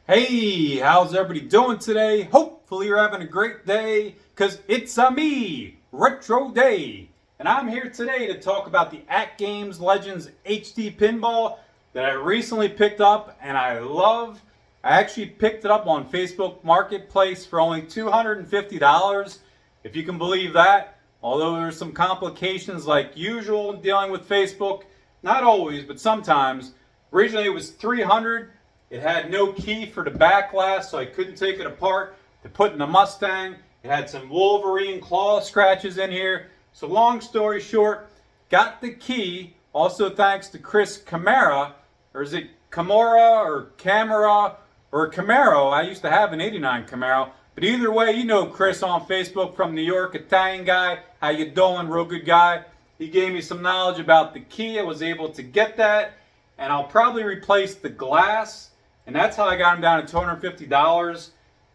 Hey, how's everybody doing today? Hopefully you're having a great day, because it's a me, Retro Day. And I'm here today to talk about the AtGames Legends HD Pinball that I recently picked up and I love. I actually picked it up on Facebook Marketplace for only $250, if you can believe that. Although there's some complications like usual in dealing with Facebook. Not always, but sometimes. Originally it was $300. It had no key for the back glass, so I couldn't take it apart to put in the Mustang. It had some Wolverine claw scratches in here. So long story short, got the key, also thanks to Chris Camara, or is it Camora or Camera or Camaro? I used to have an 89 Camaro. But either way, you know Chris on Facebook from New York, Italian guy. How you doing? Real good guy. He gave me some knowledge about the key. I was able to get that. And I'll probably replace the glass. And that's how I got them down to $250.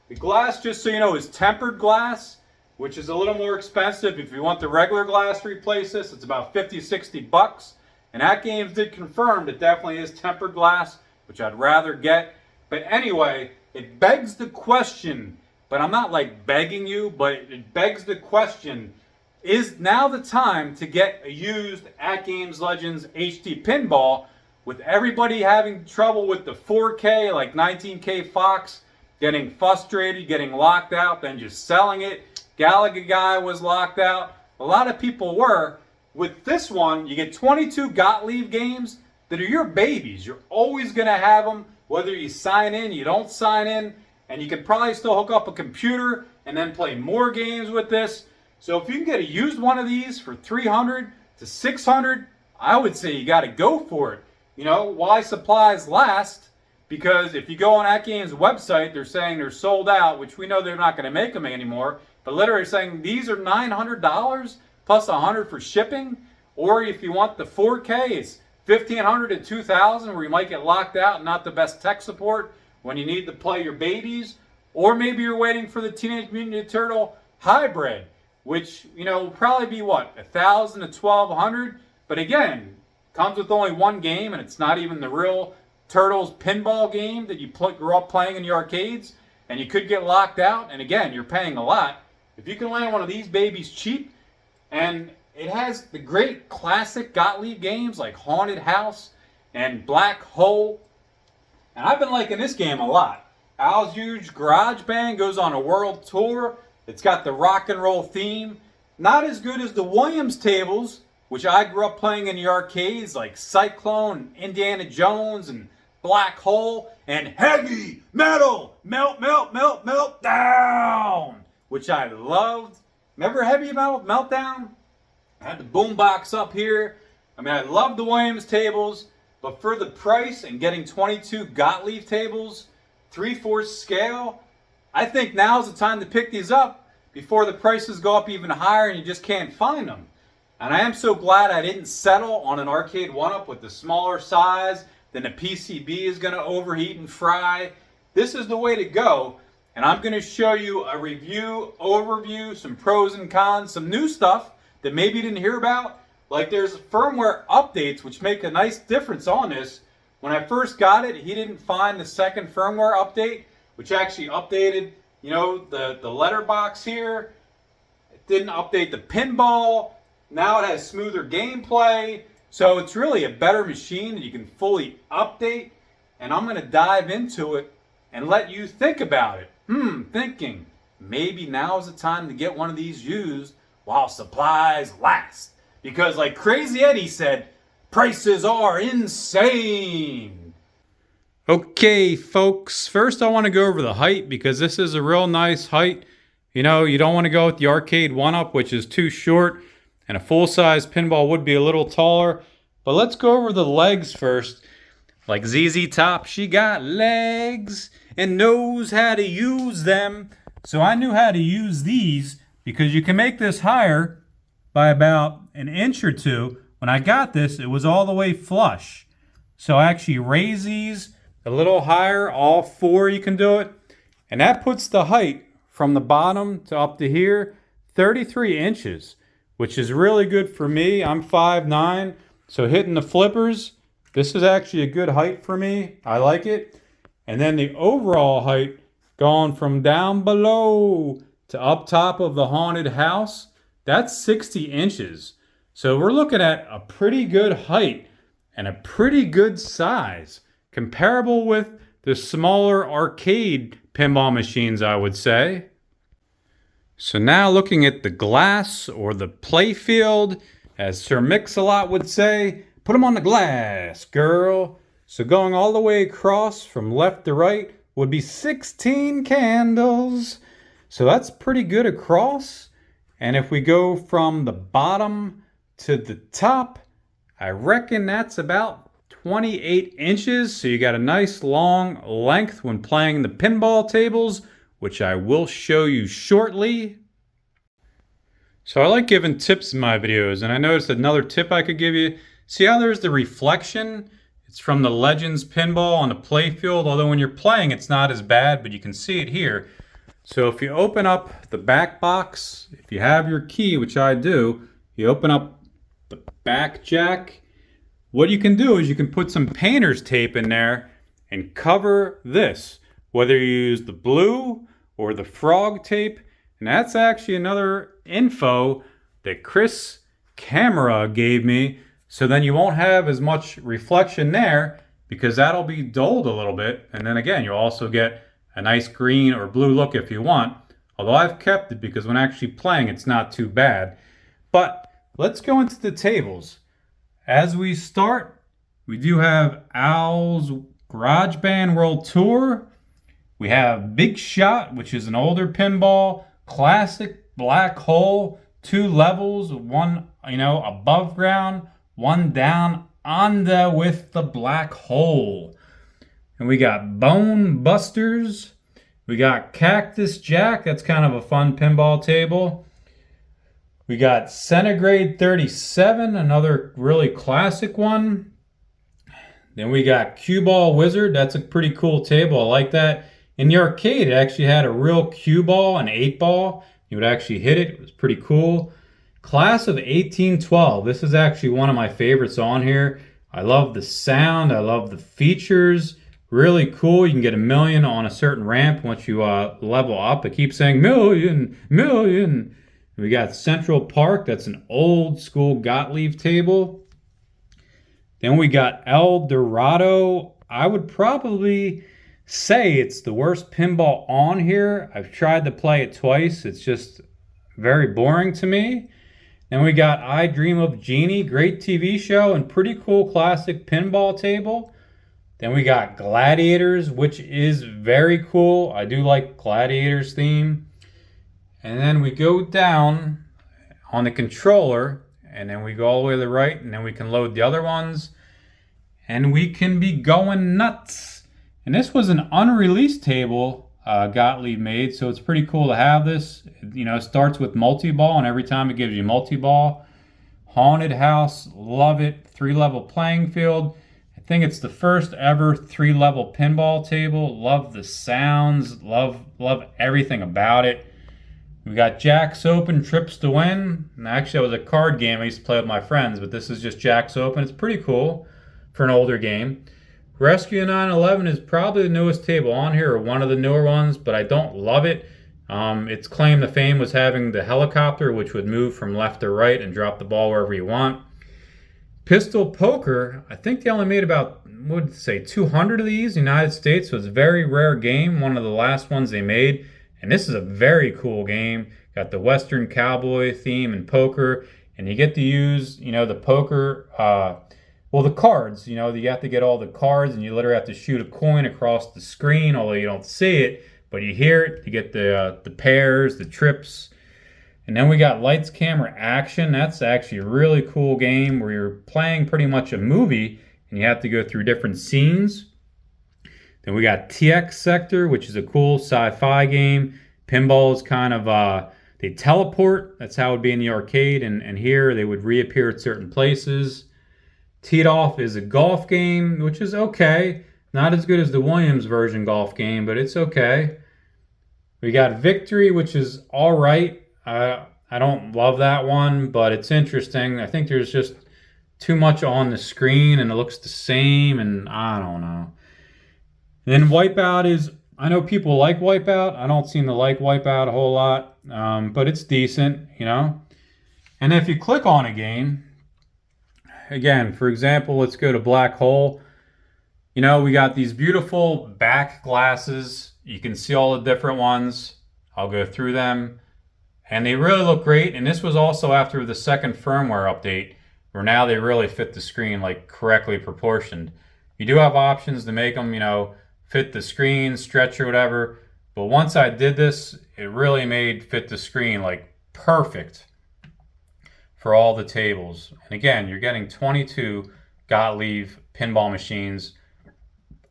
The glass, just so you know, is tempered glass, which is a little more expensive. If you want the regular glass to replace this, it's about 50, 60 bucks. And AtGames did confirm that definitely is tempered glass, which I'd rather get. But anyway, it begs the question, but I'm not like begging you, but it begs the question, is now the time to get a used AtGames Legends HD pinball? With everybody having trouble with the 4K, like 19K Fox, getting frustrated, getting locked out, then just selling it. Gallagher guy was locked out. A lot of people were. With this one, you get 22 Gottlieb games that are your babies. You're always going to have them, whether you sign in, you don't sign in, and you can probably still hook up a computer and then play more games with this. So if you can get a used one of these for $300 to $600, I would say you got to go for it. You know, why supplies last? Because if you go on AtGames' website, they're saying they're sold out, which we know they're not going to make them anymore. But literally saying these are $900 plus $100 for shipping. Or if you want the 4K, it's $1,500 to $2,000, where you might get locked out and not the best tech support when you need to play your babies. Or maybe you're waiting for the Teenage Mutant Ninja Turtle hybrid, which, you know, will probably be what, $1,000 to $1,200. But again, comes with only one game, and it's not even the real Turtles pinball game that you grew up playing in the arcades, and you could get locked out. And again, you're paying a lot. If you can land one of these babies cheap, and it has the great classic Gottlieb games like Haunted House and Black Hole, and I've been liking this game a lot. Al's Huge Garage Band goes on a world tour. It's got the rock and roll theme. Not as good as the Williams tables, which I grew up playing in the arcades, like Cyclone, Indiana Jones, and Black Hole, and Heavy Metal Melt, Melt, Melt, Meltdown, which I loved. Remember Heavy Metal Meltdown? I had the boombox up here. I mean, I love the Williams tables, but for the price and getting 22 Gottlieb tables, 3/4 scale, I think now's the time to pick these up before the prices go up even higher and you just can't find them. And I am so glad I didn't settle on an arcade one-up with the smaller size. Then the PCB is going to overheat and fry. This is the way to go. And I'm going to show you a review, overview, some pros and cons, some new stuff that maybe you didn't hear about. Like there's firmware updates which make a nice difference on this. When I first got it, he didn't find the second firmware update, which actually updated, you know, the letterbox here. It didn't update the pinball. Now it has smoother gameplay, so it's really a better machine that you can fully update. And I'm going to dive into it and let you think about it. Thinking, maybe now's the time to get one of these used while supplies last. Because like Crazy Eddie said, prices are insane. Okay, folks, first I want to go over the height, because this is a real nice height. You know, you don't want to go with the arcade one-up, which is too short. And a full-size pinball would be a little taller. But let's go over the legs first. Like ZZ Top, she got legs and knows how to use them. So I knew how to use these, because you can make this higher by about an inch or two. When I got this, it was all the way flush. So I actually raise these a little higher. All four you can do it. And that puts the height from the bottom to up to here, 33 inches. Which is really good for me. I'm 5'9", so hitting the flippers, this is actually a good height for me. I like it. And then the overall height going from down below to up top of the haunted house, that's 60 inches. So we're looking at a pretty good height and a pretty good size, comparable with the smaller arcade pinball machines, I would say. So now looking at the glass or the play field, as Sir Mix-a-Lot would say, put them on the glass, girl. So going all the way across from left to right would be 16 candles. So that's pretty good across. And if we go from the bottom to the top, I reckon that's about 28 inches. So you got a nice long length when playing the pinball tables, which I will show you shortly. So I like giving tips in my videos, and I noticed another tip I could give you. See how there's the reflection? It's from the Legends pinball on the playfield, although when you're playing it's not as bad, but you can see it here. So if you open up the back box, if you have your key, which I do, you open up the back jack. What you can do is you can put some painter's tape in there and cover this, whether you use the blue or the frog tape. And that's actually another info that Chris Camera gave me. So then you won't have as much reflection there because that'll be dulled a little bit. And then again, you'll also get a nice green or blue look if you want. Although I've kept it because when actually playing, it's not too bad. But let's go into the tables. As we start, we do have Al's Garage Band World Tour. We have Big Shot, which is an older pinball, classic black hole, 2 levels, one above ground, one down under with the black hole. And we got Bone Busters. We got Cactus Jack. That's kind of a fun pinball table. We got Centigrade 37, another really classic one. Then we got Cue Ball Wizard. That's a pretty cool table. I like that. In the arcade, it actually had a real cue ball, an 8-ball. You would actually hit it. It was pretty cool. Class of 1812. This is actually one of my favorites on here. I love the sound. I love the features. Really cool. You can get 1,000,000 on a certain ramp once you level up. It keeps saying million, million. We got Central Park. That's an old school Gottlieb table. Then we got El Dorado. I would probably say it's the worst pinball on here. I've tried to play it twice. It's just very boring to me. Then we got I Dream of Jeannie, great TV show and pretty cool classic pinball table. Then we got Gladiators, which is very cool. I do like Gladiators theme. And then we go down on the controller, and then we go all the way to the right, and then we can load the other ones, and we can be going nuts. And this was an unreleased table Gottlieb made, so it's pretty cool to have this. It starts with multi-ball, and every time it gives you multi-ball. Haunted House, love it. 3-level playing field. I think it's the first ever 3-level pinball table. Love the sounds, love everything about it. We got Jack's Open, Trips to Win. And actually, it was a card game I used to play with my friends, but this is just Jack's Open. It's pretty cool for an older game. Rescue 911 is probably the newest table on here, or one of the newer ones, but I don't love it. Its claim to fame was having the helicopter, which would move from left to right and drop the ball wherever you want. Pistol Poker, I think they only made about, 200 of these in the United States, so it's a very rare game, one of the last ones they made. And this is a very cool game. Got the Western cowboy theme and poker, and you get to use, the poker, the cards. You have to get all the cards, and you literally have to shoot a coin across the screen, although you don't see it, but you hear it. You get the pairs, the trips. And then we got Lights, Camera, Action. That's actually a really cool game where you're playing pretty much a movie, and you have to go through different scenes. Then we got TX Sector, which is a cool sci-fi game. Pinball is kind of, they teleport. That's how it would be in the arcade. And here they would reappear at certain places. Teed Off is a golf game, which is okay. Not as good as the Williams version golf game, but it's okay. We got Victory, which is all right. I don't love that one, but it's interesting. I think there's just too much on the screen, and it looks the same, and I don't know. And then Wipeout is, I know people like Wipeout. I don't seem to like Wipeout a whole lot, but it's decent, you know. And if you click on a game, again, for example, let's go to Black Hole. You know, we got these beautiful back glasses. You can see all the different ones. I'll go through them. And they really look great. And this was also after the second firmware update, where now they really fit the screen, like correctly proportioned. You do have options to make them, you know, fit the screen, stretch or whatever. But once I did this, it really made fit the screen like perfect for all the tables. And again, you're getting 22 Gottlieb pinball machines,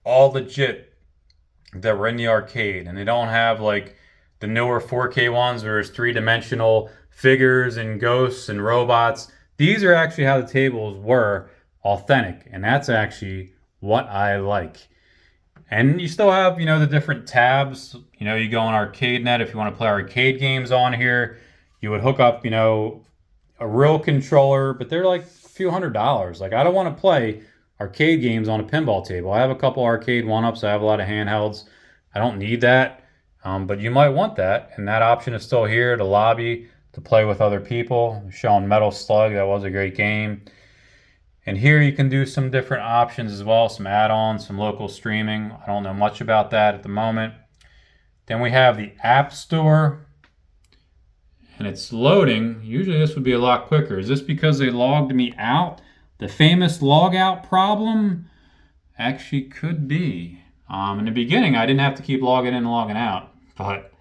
all legit, that were in the arcade. And they don't have like the newer 4K ones where there's three-dimensional figures and ghosts and robots. These are actually how the tables were, authentic, and that's actually what I like. And you still have, you know, the different tabs. You know, you go on ArcadeNet if you want to play arcade games on here. You would hook up, you know, a real controller, but they're like a few $100s. Like, I don't want to play arcade games on a pinball table. I have a couple arcade 1-ups. I have a lot of handhelds. I don't need that. But you might want that, and that option is still here to lobby, to play with other people. Showing Metal Slug, that was a great game. And here you can do some different options as well, some add-ons, some local streaming. I don't know much about that at the moment. Then we have the App Store, and it's loading. Usually this would be a lot quicker. Is this because they logged me out? The famous log out problem? Actually could be. In the beginning, I didn't have to keep logging in and logging out, but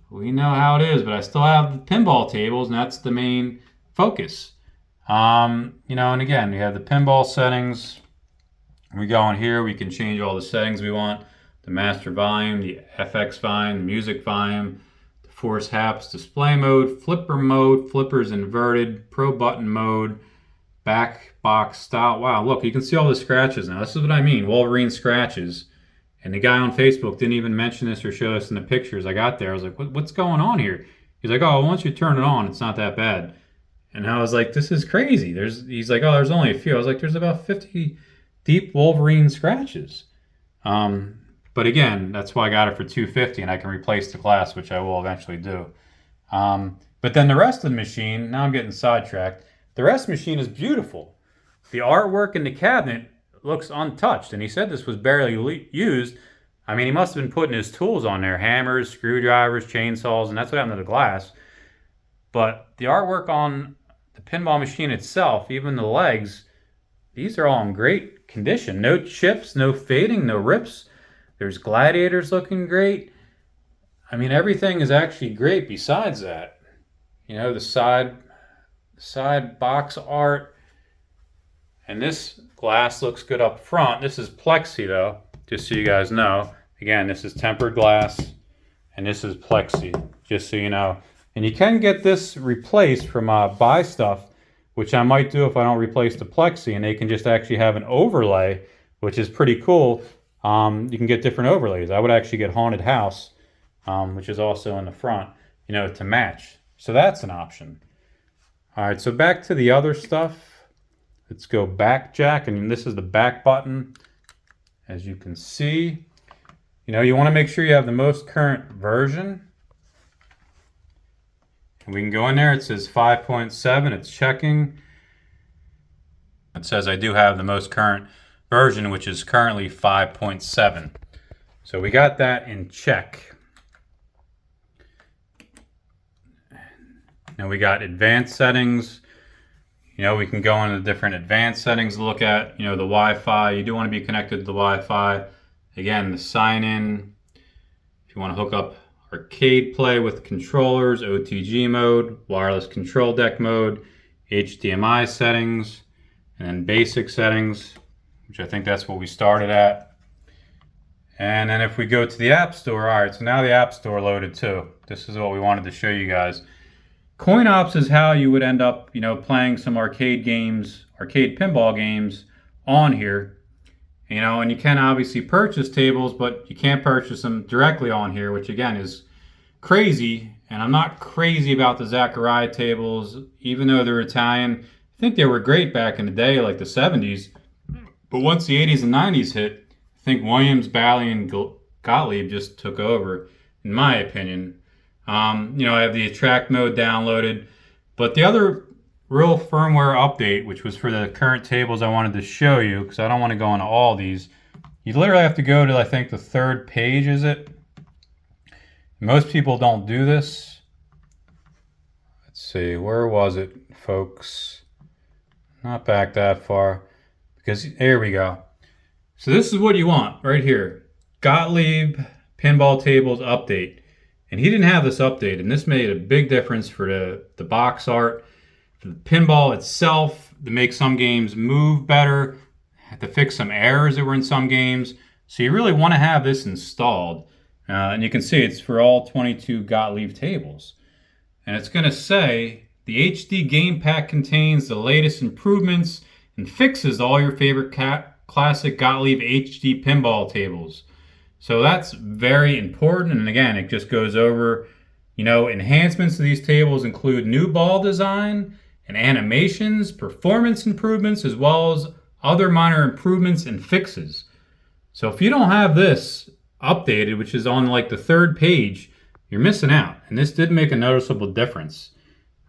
we know how it is. But I still have the pinball tables, and that's the main focus. You know, and again, we have the pinball settings. We go in here, we can change all the settings we want. The master volume, the FX volume, the music volume, the force haps, display mode, flippers inverted, pro button mode, back box style. Wow, look, you can see all the scratches now. This is what I mean, Wolverine scratches. And the guy on Facebook didn't even mention this or show us in the pictures I got there. I was like, what's going on here? He's like, oh, once you turn it on, it's not that bad. And I was like, this is crazy. He's like, oh, there's only a few. I was like, there's about 50 deep Wolverine scratches. But again, that's why I got it for $250, and I can replace the glass, which I will eventually do. But then the rest of the machine, now I'm getting sidetracked. The rest of the machine is beautiful. The artwork in the cabinet looks untouched, and he said this was barely used. I mean, he must have been putting his tools on there, hammers, screwdrivers, chainsaws, and that's what happened to the glass. But the artwork on the pinball machine itself, even the legs, these are all in great condition. No chips, no fading, no rips. There's gladiators looking great. I mean, everything is actually great besides that. You know, the side box art. And this glass looks good up front. This is plexi though, just so you guys know. Again, this is tempered glass, and this is plexi, just so you know. And you can get this replaced from Buy Stuff, which I might do if I don't replace the plexi, and they can just actually have an overlay, which is pretty cool. You can get different overlays. I would actually get Haunted House, which is also in the front, you know, to match. So that's an option. All right, so back to the other stuff. Let's go back jack, and this is the back button. As you can see, you know, you want to make sure you have the most current version. And we can go in there, it says 5.7, it's checking. It says I do have the most current version, which is currently 5.7. So we got that in check. Now we got advanced settings. You know, we can go into different advanced settings to look at, you know, the Wi-Fi. You do want to be connected to the Wi-Fi. Again, the sign-in. If you want to hook up arcade play with controllers, OTG mode, wireless control deck mode, HDMI settings, and then basic settings, which I think that's what we started at. And then if we go to the App Store, all right, so now the App Store loaded too. This is what we wanted to show you guys. CoinOps is how you would end up, you know, playing some arcade games, arcade pinball games on here. You know, and you can obviously purchase tables, but you can't purchase them directly on here, which again is crazy. And I'm not crazy about the Zachariah tables, even though they're Italian. I think they were great back in the day, like the 70s. But once the 80s and 90s hit, think Williams, Bally, and Gottlieb just took over, in my opinion. You know, I have the attract mode downloaded, but the other real firmware update, which was for the current tables I wanted to show you, because I don't want to go into all these. You literally have to go to, I think, the 3rd page, is it? Most people don't do this. Let's see, where was it, folks? Not back that far, because here we go. So this is what you want right here. Gottlieb Pinball Tables Update. And he didn't have this update, and this made a big difference for the box art, for the pinball itself, to make some games move better, to fix some errors that were in some games. So you really want to have this installed. And you can see it's for all 22 Gottlieb tables. And it's going to say, the HD game pack contains the latest improvements and fixes all your favorite classic Gottlieb HD pinball tables. So that's very important. And again, it just goes over, you know, enhancements to these tables include new ball design and animations, performance improvements, as well as other minor improvements and fixes. So if you don't have this updated, which is on like the 3rd page, you're missing out. And this did make a noticeable difference.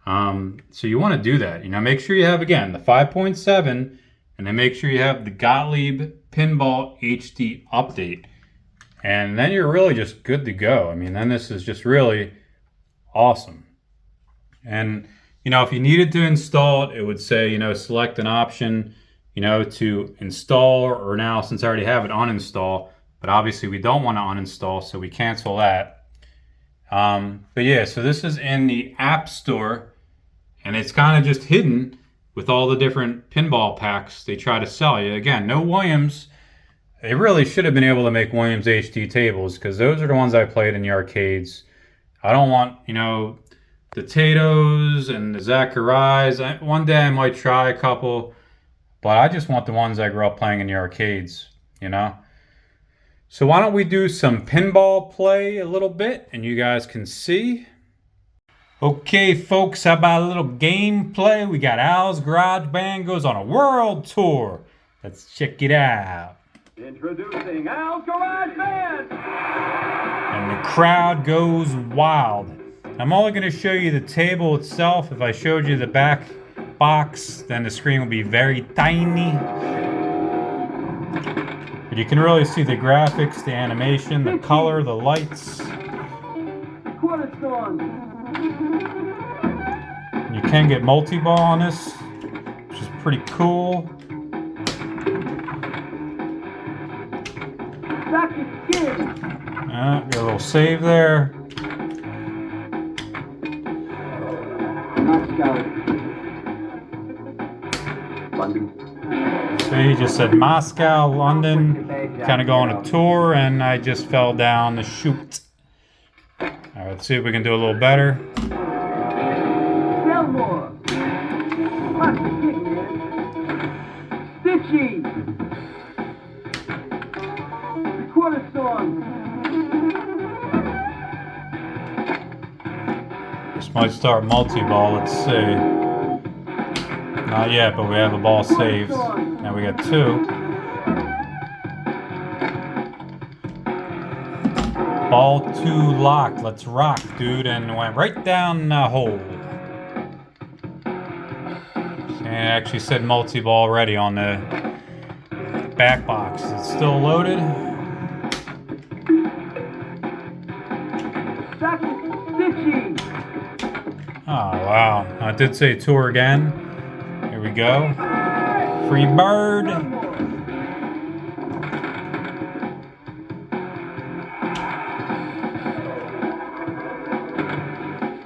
So you want to do that. You know, make sure you have, again, the 5.7, and then make sure you have the Gottlieb Pinball HD update. And then you're really just good to go. I mean, then this is just really awesome. And, you know, if you needed to install it, it would say, you know, select an option, you know, to install, or now, since I already have it, uninstall. But obviously we don't want to uninstall, so we cancel that. But yeah, so this is in the App Store, and it's kind of just hidden with all the different pinball packs they try to sell you. Again, no Williams. They really should have been able to make Williams HD tables, because those are the ones I played in the arcades. I don't want, you know, the Tatos and the Zacharys. One day I might try a couple, but I just want the ones I grew up playing in the arcades, you know? So why don't we do some pinball play a little bit, and you guys can see. Okay, folks, how about a little gameplay? We got Al's Garage Band goes on a world tour. Let's check it out. Introducing Al's Garage Band! And the crowd goes wild. I'm only going to show you the table itself. If I showed you the back box, then the screen would be very tiny. But you can really see the graphics, the animation, the color, the lights. Quarter storm. You can get multi-ball on this, which is pretty cool. Got a little save there. So he just said Moscow, London, kind of going on a tour, and I just fell down the chute. All right, let's see if we can do a little better. Stitchy. Quarter storm. This might start multi-ball, let's see. Not yet, but we have a ball saved. And we got 2. Ball 2 locked. Let's rock, dude. And went right down the hole. And it actually said multi-ball already on the back box. It's still loaded. Oh, wow. I did say tour again. Here we go. Free bird.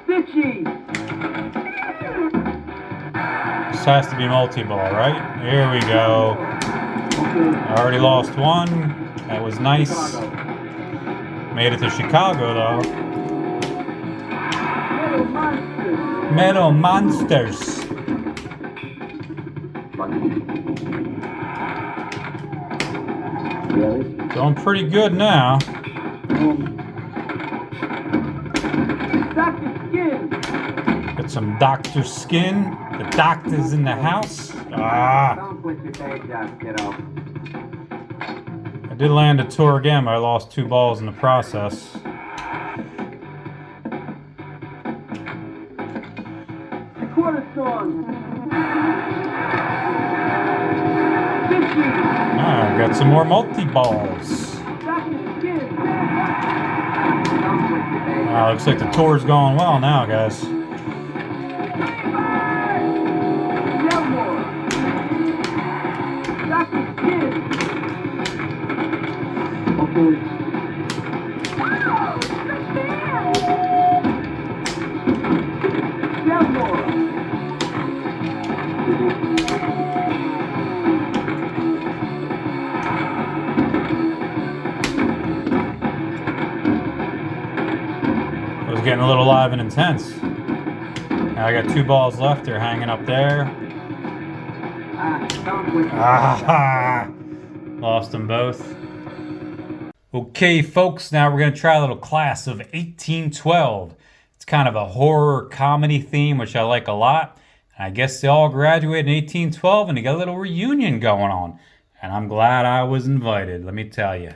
Stitchy. This has to be multi-ball, right? Here we go. I already lost one. That was nice. Made it to Chicago, though. Metal Monsters. Doing pretty good now. Got some Dr. Skin. The doctor's in the house. Ah. Don't quit your day job, kiddo. I did land a tour again, but I lost 2 balls in the process. The quarter song. 50. Ah, got some more multi-balls. Back and skin. Wow, looks like the tour's going well now, guys. Now more. Back and skin. Okay. Now more. It was getting a little live and intense. Now I got 2 balls left. They're hanging up there. Ah, lost them both. Okay, folks, now we're going to try a little class of 1812. It's kind of a horror comedy theme, which I like a lot. And I guess they all graduated in 1812 and they got a little reunion going on. And I'm glad I was invited, let me tell you.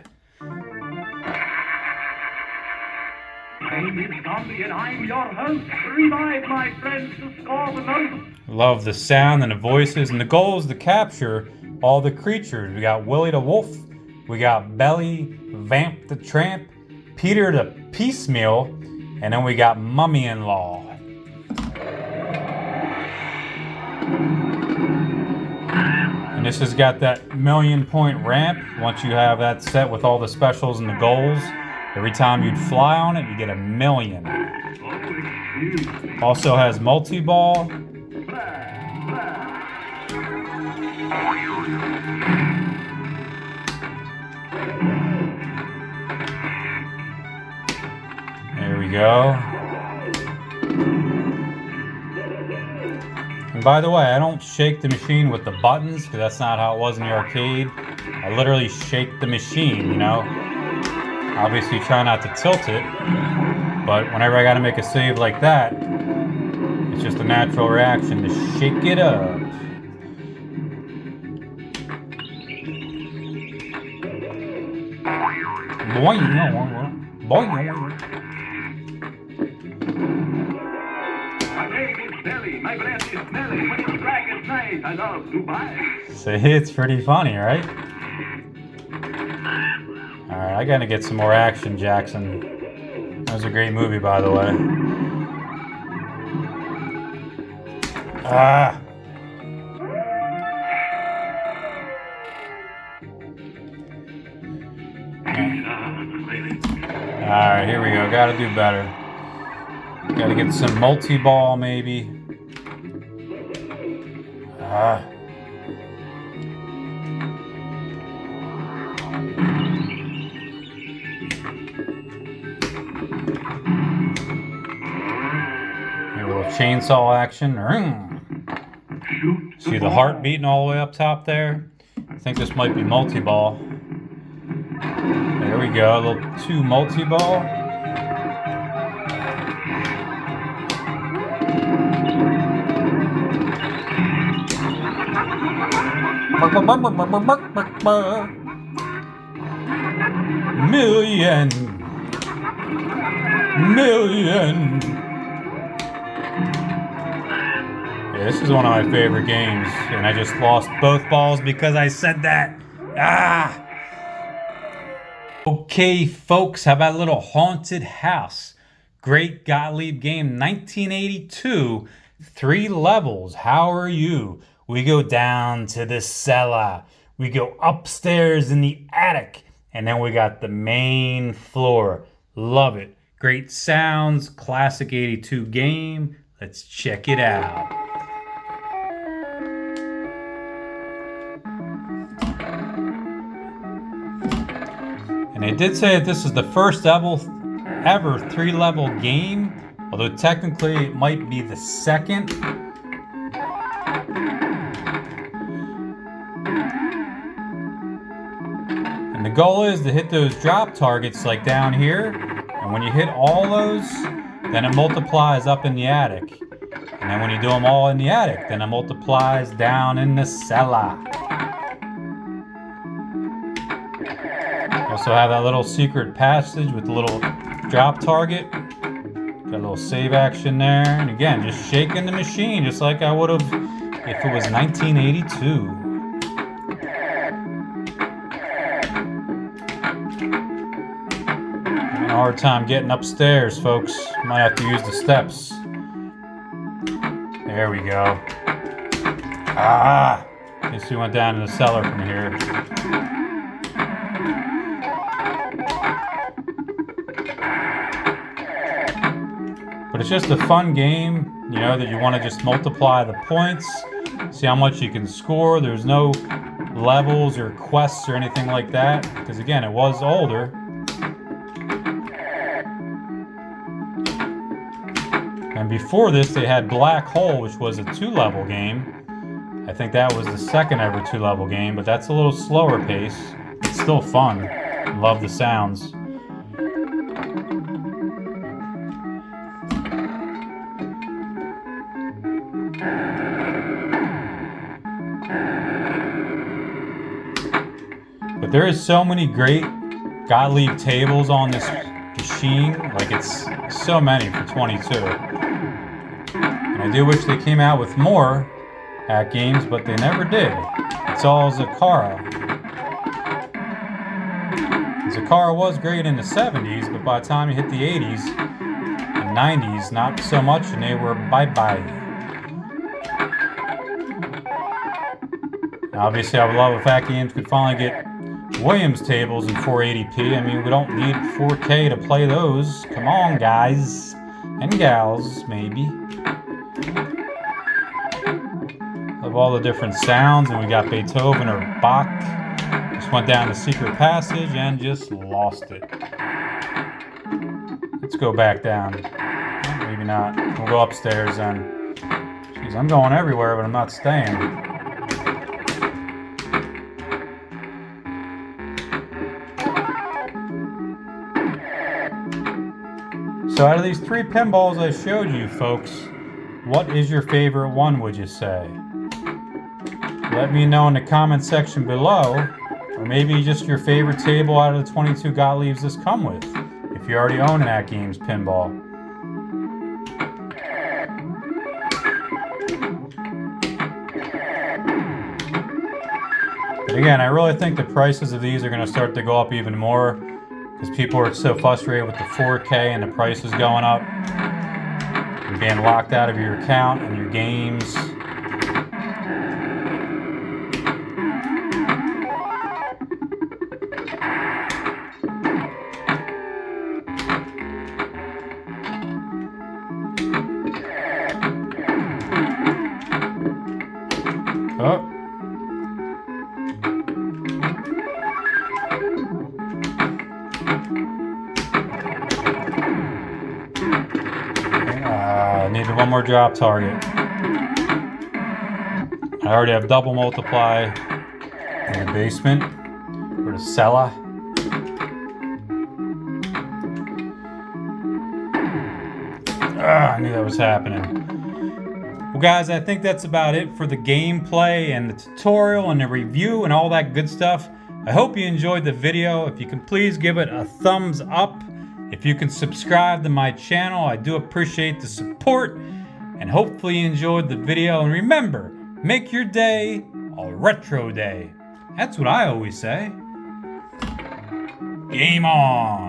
My name is Gandhi and I'm your host. Revive my friends to score the most. Love the sound and the voices, and the goal is to capture all the creatures. We got Willie the Wolf, we got Belly, Vamp the Tramp, Peter the Piecemeal, and then we got Mummy-in-Law. And this has got that 1,000,000-point ramp. Once you have that set with all the specials and the goals, every time you'd fly on it, you get 1,000,000. Also has multi-ball. There we go. And by the way, I don't shake the machine with the buttons because that's not how it was in the arcade. I literally shake the machine, you know. Obviously try not to tilt it, but whenever I gotta make a save like that, it's just a natural reaction to shake it up. Boing, boing. My name is Belly. My breath is smelly. When you drag at night, I love to buy. See, it's pretty funny, right? Alright, I gotta get some more action, Jackson. That was a great movie, by the way. Ah! Alright, here we go. Gotta do better. Gotta get some multi-ball, maybe. Ah. Here, a little chainsaw action. See the heart beating all the way up top there? I think this might be multi-ball. There we go, a little 2 multi-ball. Million. Yeah, this is one of my favorite games, and I just lost both balls because I said that. Ah! Okay, folks, how about a little haunted house? Great Gottlieb game, 1982, 3 levels. How are you? We go down to the cellar. We go upstairs in the attic. And then we got the main floor. Love it. Great sounds, classic 82 game. Let's check it out. And they did say that this is the first ever 3-level game, although technically it might be the second. And the goal is to hit those drop targets like down here, and when you hit all those, then it multiplies up in the attic. And then when you do them all in the attic, then it multiplies down in the cellar. Also have that little secret passage with the little drop target. Got a little save action there. And again, just shaking the machine just like I would have if it was 1982. Having a hard time getting upstairs, folks. Might have to use the steps. There we go. Ah! Guess we went down to the cellar from here. But it's just a fun game, you know, that you want to just multiply the points, see how much you can score. There's no levels or quests or anything like that, because again, it was older. And before this, they had Black Hole, which was a 2-level game. I think that was the second ever 2-level game, but that's a little slower pace. It's still fun. Love the sounds. But there is so many great Gottlieb tables on this machine. Like, it's so many for 22. And I do wish they came out with more AtGames, but they never did. It's all Zakara. Zakara was great in the 70s, but by the time you hit the 80s and 90s, not so much, and they were bye-bye. Obviously, I would love if AtGames could finally get Williams tables in 480p. I mean, we don't need 4K to play those. Come on, guys and gals, maybe. Love all the different sounds, and we got Beethoven or Bach. Just went down the secret passage and just lost it. Let's go back down. Maybe not. We'll go upstairs then. Jeez, I'm going everywhere, but I'm not staying. So out of these 3 pinballs I showed you, folks, what is your favorite one, would you say? Let me know in the comment section below, or maybe just your favorite table out of the 22 Gottliebs this come with, if you already own an AtGames pinball. But again, I really think the prices of these are going to start to go up even more, because people are so frustrated with the 4K and the prices going up and being locked out of your account and your games. Oh. Needed one more drop target. I already have double multiply in the basement, or the cellar. I knew that was happening. Well, guys, I think that's about it for the gameplay and the tutorial and the review and all that good stuff. I hope you enjoyed the video. If you can please give it a thumbs up. If you can subscribe to my channel, I do appreciate the support, and hopefully you enjoyed the video. And remember, make your day a retro day. That's what I always say. Game on!